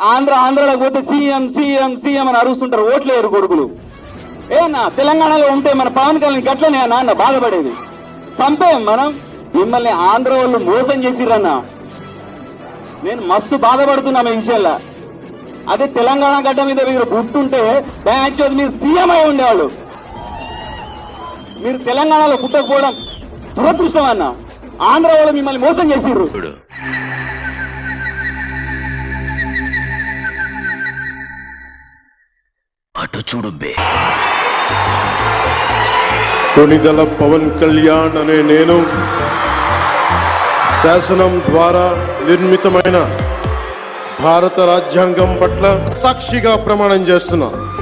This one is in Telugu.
ఆంధ్రలో పోతే సీఎం సీఎం సీఎం అని అరుస్తుంటారు, ఓట్లేరు కొడుకులు. ఏనా తెలంగాణలో ఉంటే మన పవన్ కళ్యాణ్ గట్లనే నాన్న బాధపడేది. చంపేం మనం, మిమ్మల్ని ఆంధ్ర వాళ్ళు మోసం చేసిరన్నా. నేను మస్తు బాధపడుతున్నా ఈ విషయంలో. అదే తెలంగాణ గడ్డ మీద మీరు పుట్టుంటే బ్యాచ్ మీరు సీఎం అయి ఉండేవాళ్ళు. మీరు తెలంగాణలో పుట్టకపోవడం దురదృష్టం అన్న. ఆంధ్ర వాళ్ళు మిమ్మల్ని మోసం చేసిర్రు. అటు చూడు బే. కొణిదెల పవన్ కళ్యాణ్ అనే నేను శాసనం ద్వారా నిర్మితమైన భారత రాజ్యాంగం పట్ల సాక్షిగా ప్రమాణం చేస్తున్నాను.